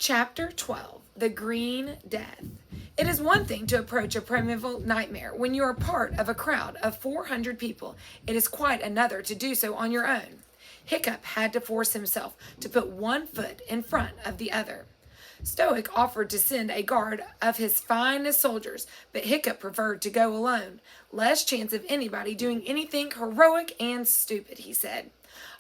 Chapter 12, The Green Death. It is one thing to approach a primeval nightmare when you are part of a crowd of 400 people. It is quite another to do so on your own. Hiccup had to force himself to put one foot in front of the other. Stoic offered to send a guard of his finest soldiers, but Hiccup preferred to go alone. Less chance of anybody doing anything heroic and stupid, he said.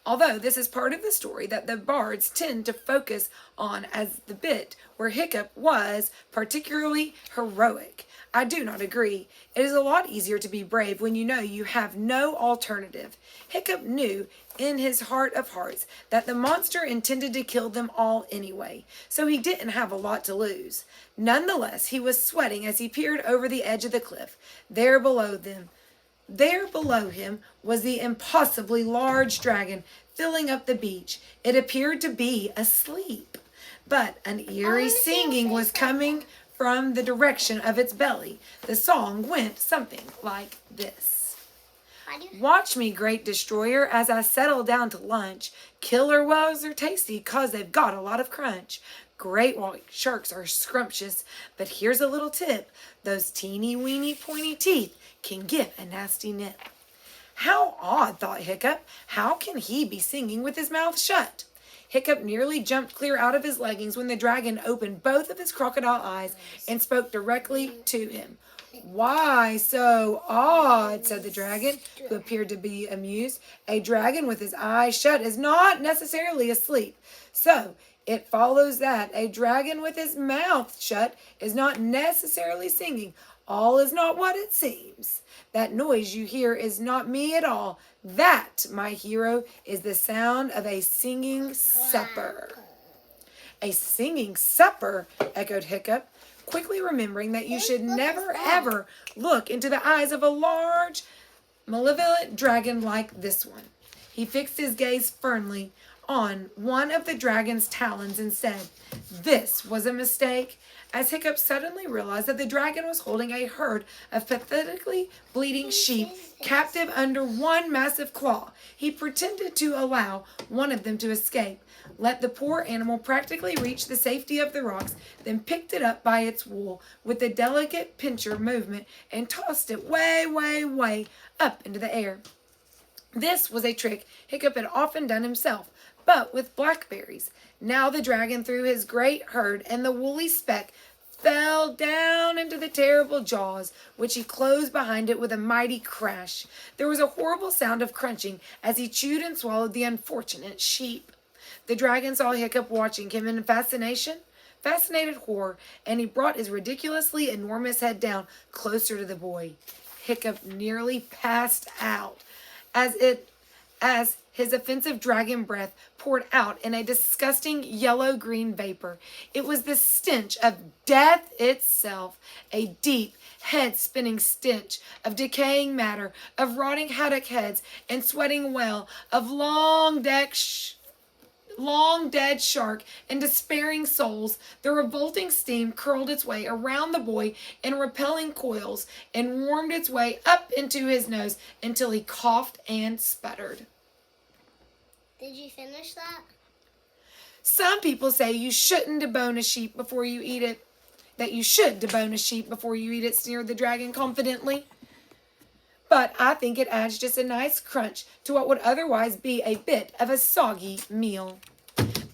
Although this is part of the story that the bards tend to focus on as the bit where Hiccup was particularly heroic. I do not agree. It is a lot easier to be brave when you know you have no alternative. Hiccup knew in his heart of hearts that the monster intended to kill them all anyway, so he didn't have a lot to lose. Nonetheless, he was sweating as he peered over the edge of the cliff. There below him was the impossibly large dragon filling up the beach. It appeared to be asleep, but an eerie singing was coming from the direction of its belly. The song went something like this. Watch me, great destroyer, as I settle down to lunch. Killer whales are tasty 'cause they've got a lot of crunch. Great white sharks are scrumptious, but here's a little tip. Those teeny weeny pointy teeth can give a nasty nip. How odd, thought Hiccup. How can he be singing with his mouth shut? Hiccup nearly jumped clear out of his leggings when the dragon opened both of his crocodile eyes and spoke directly to him. Why so odd, said the dragon, who appeared to be amused. A dragon with his eyes shut is not necessarily asleep. So it follows that a dragon with his mouth shut is not necessarily singing. All is not what it seems. That noise you hear is not me at all. That, my hero, is the sound of a singing supper. A singing supper, echoed Hiccup, quickly remembering that you should never ever look into the eyes of a large, malevolent dragon like this one. He fixed his gaze firmly on one of the dragon's talons and said, "This was a mistake." As Hiccup suddenly realized that the dragon was holding a herd of pathetically bleeding sheep captive under one massive claw, he pretended to allow one of them to escape, let the poor animal practically reach the safety of the rocks, then picked it up by its wool with a delicate pincher movement and tossed it way, way, way up into the air. This was a trick Hiccup had often done himself, but with blackberries. Now the dragon threw his great herd, and the woolly speck fell down into the terrible jaws, which he closed behind it with a mighty crash. There was a horrible sound of crunching as he chewed and swallowed the unfortunate sheep. The dragon saw Hiccup watching him in fascinated horror, and he brought his ridiculously enormous head down closer to the boy. Hiccup nearly passed out as his offensive dragon breath poured out in a disgusting yellow-green vapor. It was the stench of death itself, a deep, head-spinning stench of decaying matter, of rotting haddock heads and sweating whale, of long dead shark and despairing souls. The revolting steam curled its way around the boy in repelling coils and warmed its way up into his nose until he coughed and sputtered. Did you finish that? Some people say you shouldn't debone a sheep before you eat it. That you should debone a sheep before you eat it, sneered the dragon confidently. But I think it adds just a nice crunch to what would otherwise be a bit of a soggy meal.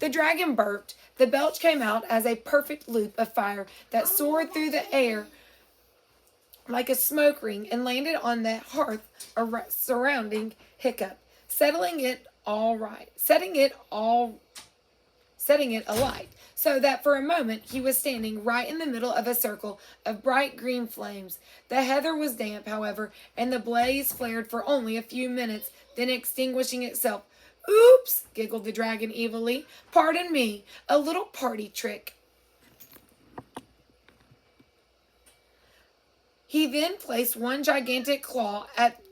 The dragon burped. The belch came out as a perfect loop of fire that soared through the air like a smoke ring and landed on the hearth surrounding Hiccup, setting it alight, so that for a moment he was standing right in the middle of a circle of bright green flames. The heather was damp, however, and the blaze flared for only a few minutes, then extinguishing itself. "Oops," giggled the dragon evilly. "Pardon me, a little party trick." He then placed one gigantic claw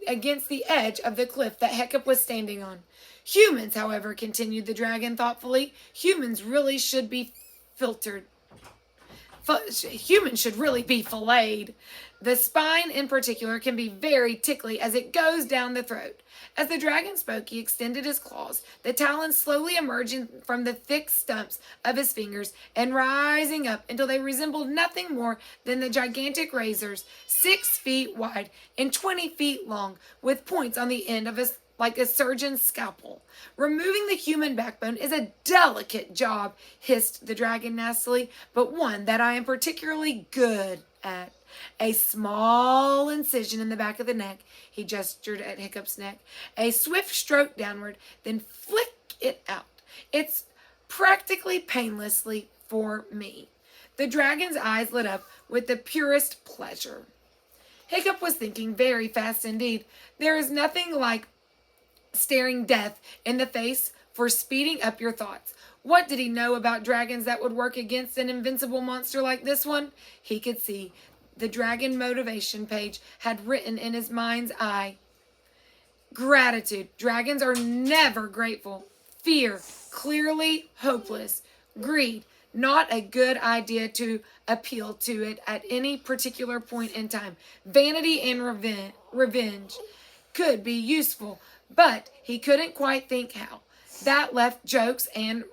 against the edge of the cliff that Hiccup was standing on. "Humans, however," continued the dragon thoughtfully, "humans really should be filtered. humans should really be filleted. The spine, in particular, can be very tickly as it goes down the throat. As the dragon spoke, he extended his claws, the talons slowly emerging from the thick stumps of his fingers and rising up until they resembled nothing more than the gigantic razors, 6 feet wide and 20 feet long, with points on the end of his like a surgeon's scalpel. Removing the human backbone is a delicate job, hissed the dragon nastily, but one that I am particularly good at. A small incision in the back of the neck, he gestured at Hiccup's neck, a swift stroke downward, then flick it out. It's practically painlessly for me. The dragon's eyes lit up with the purest pleasure. Hiccup was thinking very fast indeed. There is nothing like staring death in the face for speeding up your thoughts. What did he know about dragons that would work against an invincible monster like this one? He could see the dragon motivation page had written in his mind's eye. Gratitude. Dragons are never grateful. Fear. Clearly hopeless. Greed. Not a good idea to appeal to it at any particular point in time. Vanity and revenge could be useful, but he couldn't quite think how. That left jokes and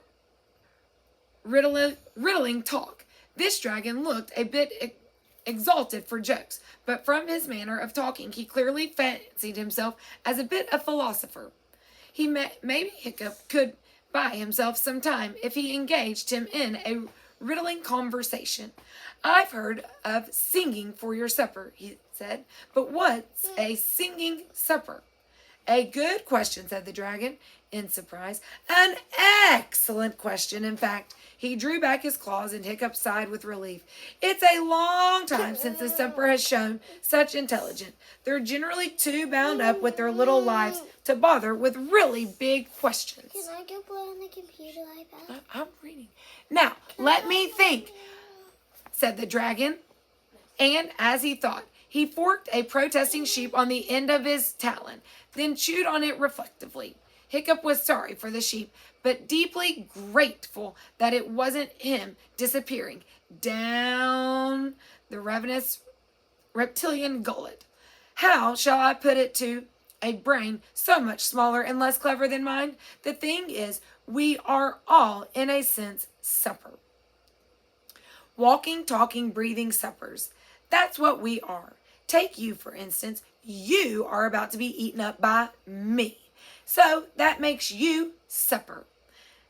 riddling talk. This dragon looked a bit exalted for jokes, but from his manner of talking, he clearly fancied himself as a bit of philosopher. Maybe Hiccup could buy himself some time if he engaged him in a riddling conversation. I've heard of singing for your supper, he said, but what's a singing supper? A good question, said the dragon, in surprise. An excellent question, in fact. He drew back his claws and Hiccup sighed with relief. It's a long time since the supper has shown such intelligence. They're generally too bound up with their little lives to bother with really big questions. Can I go play on the computer iPad? I'm reading. Now, let me think, said the dragon. And as he thought, he forked a protesting sheep on the end of his talon, then chewed on it reflectively. Hiccup was sorry for the sheep, but deeply grateful that it wasn't him disappearing down the ravenous reptilian gullet. How shall I put it to a brain so much smaller and less clever than mine? The thing is, we are all, in a sense, supper. Walking, talking, breathing suppers. That's what we are. Take you, for instance. You are about to be eaten up by me. So that makes you supper.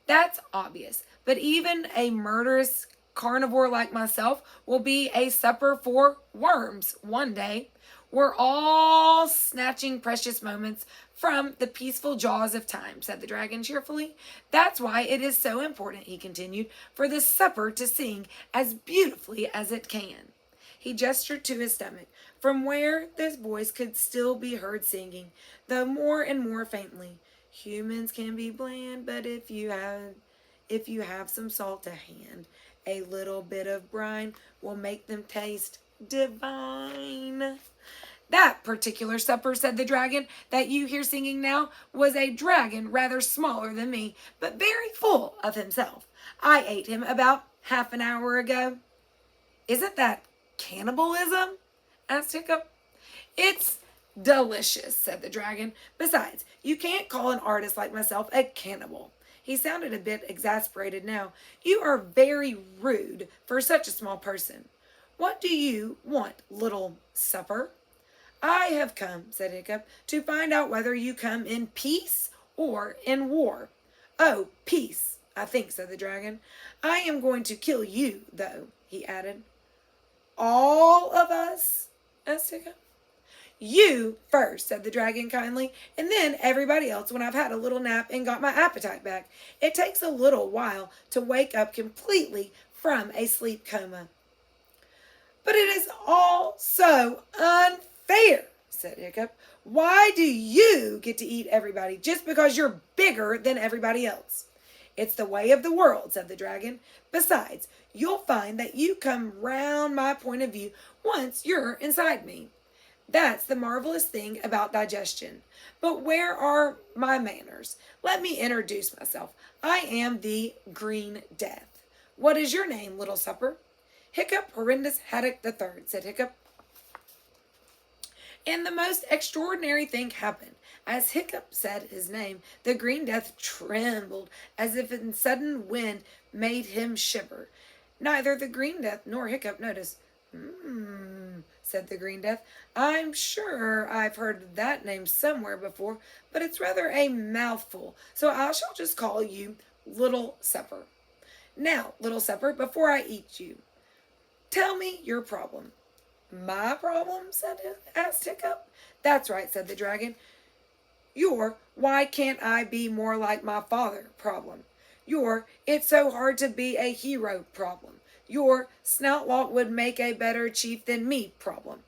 That's obvious. But even a murderous carnivore like myself will be a supper for worms one day. We're all snatching precious moments from the peaceful jaws of time, said the dragon cheerfully. That's why it is so important, he continued, for this supper to sing as beautifully as it can. He gestured to his stomach, from where this voice could still be heard singing, though more and more faintly. Humans can be bland, but if you have some salt to hand, a little bit of brine will make them taste divine. That particular supper, said the dragon, that you hear singing now, was a dragon rather smaller than me, but very full of himself. I ate him about half an hour ago. Isn't that cannibalism? Asked Hiccup. It's delicious, said the dragon. Besides, you can't call an artist like myself a cannibal. He sounded a bit exasperated now. You are very rude for such a small person. What do you want, little supper? I have come, said Hiccup, to find out whether you come in peace or in war. Oh, peace, I think, said the dragon. I am going to kill you, though, he added. All of us? Asked Hiccup. You first, said the dragon kindly, and then everybody else when I've had a little nap and got my appetite back. It takes a little while to wake up completely from a sleep coma. But it is all so unfair, said Hiccup. Why do you get to eat everybody just because you're bigger than everybody else? It's the way of the world, said the dragon. Besides, you'll find that you come round my point of view once you're inside me. That's the marvelous thing about digestion. But where are my manners? Let me introduce myself. I am the Green Death. What is your name, little supper? Hiccup horrendous haddock the third, said Hiccup. And the most extraordinary thing happened. As Hiccup said his name, the Green Death trembled as if a sudden wind made him shiver. Neither the Green Death nor Hiccup noticed. Said the Green Death. I'm sure I've heard that name somewhere before, but it's rather a mouthful, so I shall just call you Little Supper. Now, Little Supper, before I eat you, tell me your problem. My problem? asked Hiccup. That's right, said the dragon. Your why can't I be more like my father problem. Your it's so hard to be a hero problem. Your Snoutlock would make a better chief than me problem.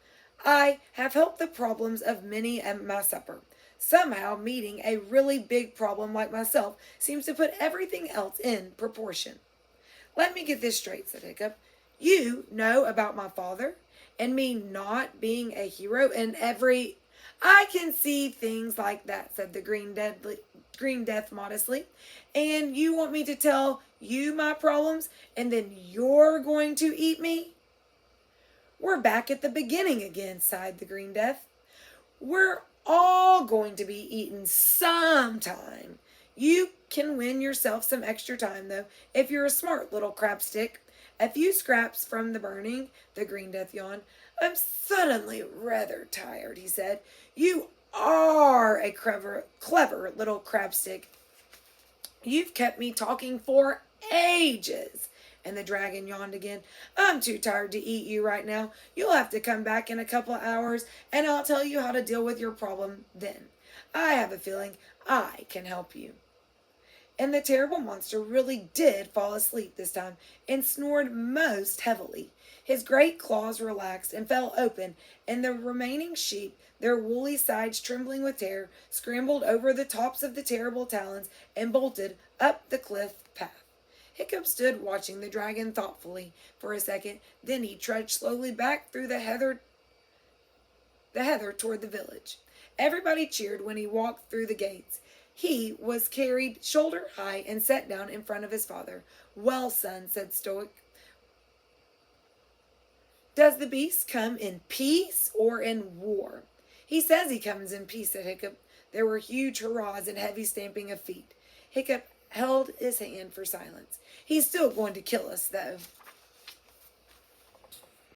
I have helped the problems of many at my supper. Somehow meeting a really big problem like myself seems to put everything else in proportion. Let me get this straight, said Hiccup. You know about my father and me not being a hero in every... I can see things like that, said the Green Death modestly. And you want me to tell you my problems and then you're going to eat me? We're back at the beginning again, sighed the Green Death. We're all going to be eaten sometime. You can win yourself some extra time, though, if you're a smart little crabstick. A few scraps from the burning, the Green Death yawned. I'm suddenly rather tired, he said. You are a clever little crabstick. You've kept me talking for ages. And the dragon yawned again. I'm too tired to eat you right now. You'll have to come back in a couple of hours, and I'll tell you how to deal with your problem then. I have a feeling I can help you. And the terrible monster really did fall asleep this time and snored most heavily. His great claws relaxed and fell open, and the remaining sheep, their woolly sides trembling with terror, scrambled over the tops of the terrible talons and bolted up the cliff path. Hiccup stood watching the dragon thoughtfully for a second. Then he trudged slowly back through the heather toward the village. Everybody cheered when he walked through the gates. He was carried shoulder high and set down in front of his father. Well, son, said Stoic, does the beast come in peace or in war? He says he comes in peace, said Hiccup. There were huge hurrahs and heavy stamping of feet. Hiccup held his hand for silence. He's still going to kill us, though.